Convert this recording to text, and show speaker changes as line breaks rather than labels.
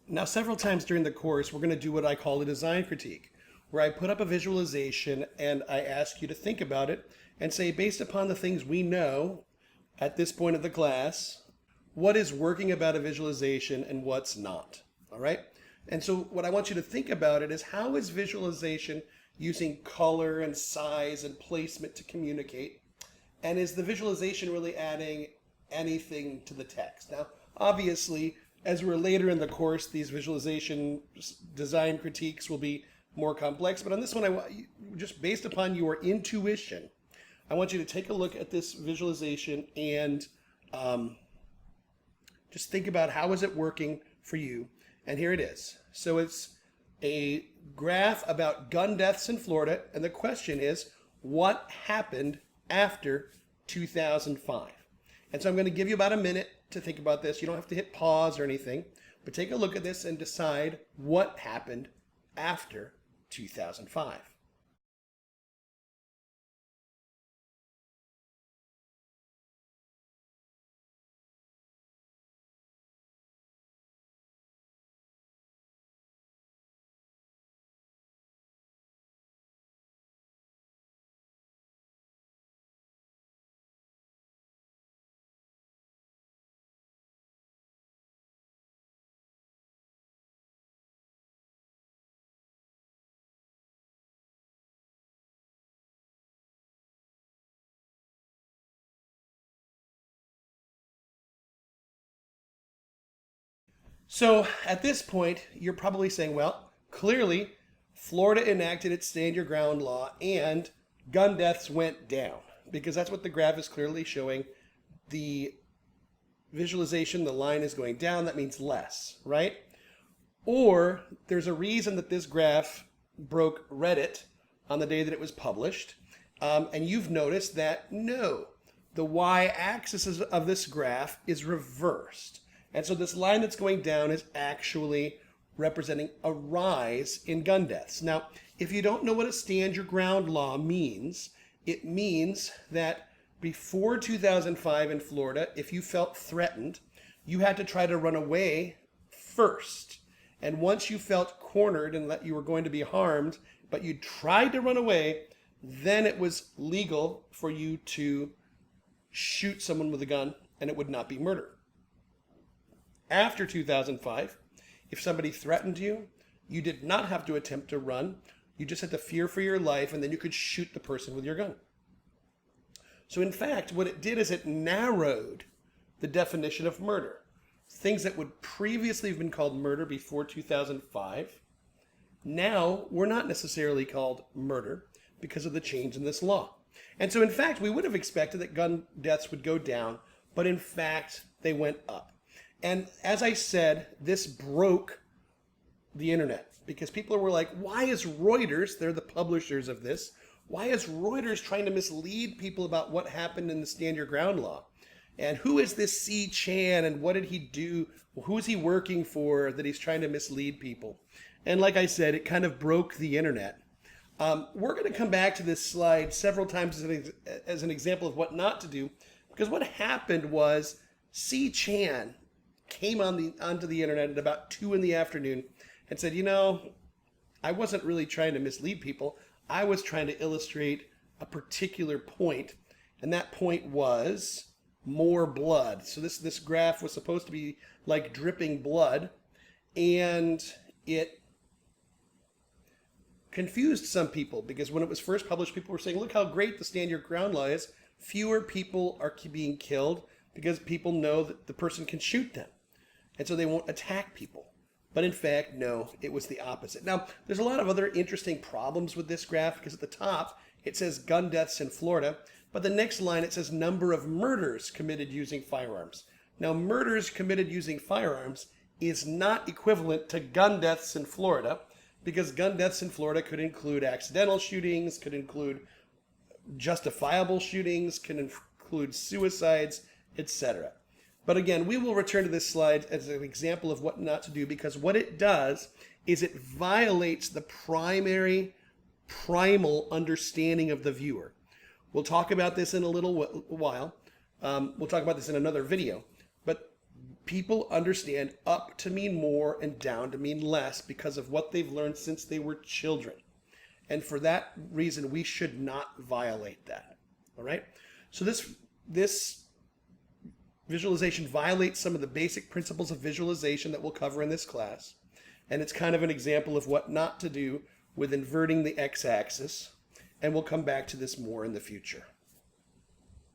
Now, several times during the course, we're going to do what I call a design critique, where I put up a visualization and I ask you to think about it and say, based upon the things we know at this point of the class, what is working about a visualization and what's not. All right? And so what I want you to think about it is, how is visualization using color and size and placement to communicate? And is the visualization really adding anything to the text? Now, obviously, as we're later in the course, these visualization design critiques will be more complex. But on this one, I want, just based upon your intuition, I want you to take a look at this visualization and just think about how is it working for you. And here it is. So it's a graph about gun deaths in Florida. And the question is, what happened after 2005? And so I'm going to give you about a minute to think about this. You don't have to hit pause or anything, but take a look at this and decide what happened after 2005. So at this point, you're probably saying, well, clearly Florida enacted its stand your ground law and gun deaths went down, because that's what the graph is clearly showing. The visualization, the line is going down. That means less, right? Or there's a reason that this graph broke Reddit on the day that it was published. And you've noticed that no, the y-axis of this graph is reversed. And so this line that's going down is actually representing a rise in gun deaths. Now, if you don't know what a stand your ground law means, it means that before 2005 in Florida, if you felt threatened, you had to try to run away first. And once you felt cornered and that you were going to be harmed, but you tried to run away, then it was legal for you to shoot someone with a gun and it would not be murder. After 2005, if somebody threatened you, you did not have to attempt to run. You just had to fear for your life, and then you could shoot the person with your gun. So in fact, what it did is it narrowed the definition of murder. Things that would previously have been called murder before 2005, now were not necessarily called murder because of the change in this law. And so in fact, we would have expected that gun deaths would go down, but in fact, they went up. And as I said, this broke the internet because people were like, why is Reuters, they're the publishers of this, why is Reuters trying to mislead people about what happened in the Stand Your Ground law? And who is this C. Chan and what did he do? Who's he working for that he's trying to mislead people? And like I said, it kind of broke the internet. We're going to come back to this slide several times as an example of what not to do, because what happened was C. Chan came onto the internet at about 2 in the afternoon and said, you know, I wasn't really trying to mislead people. I was trying to illustrate a particular point, and that point was more blood. So this graph was supposed to be like dripping blood, and it confused some people because when it was first published, people were saying, look how great the Stand Your Ground law is. Fewer people are being killed because people know that the person can shoot them. And so they won't attack people. But in fact, no, it was the opposite. Now, there's a lot of other interesting problems with this graph because at the top, it says gun deaths in Florida, but the next line, it says number of murders committed using firearms. Now, murders committed using firearms is not equivalent to gun deaths in Florida because gun deaths in Florida could include accidental shootings, could include justifiable shootings, can include suicides, etc. But again, we will return to this slide as an example of what not to do, because what it does is it violates the primal understanding of the viewer. We'll talk about this in a little while. We'll talk about this in another video. But people understand up to mean more and down to mean less because of what they've learned since they were children. And for that reason, we should not violate that. All right? So this visualization violates some of the basic principles of visualization that we'll cover in this class. And it's kind of an example of what not to do with inverting the x-axis. And we'll come back to this more in the future.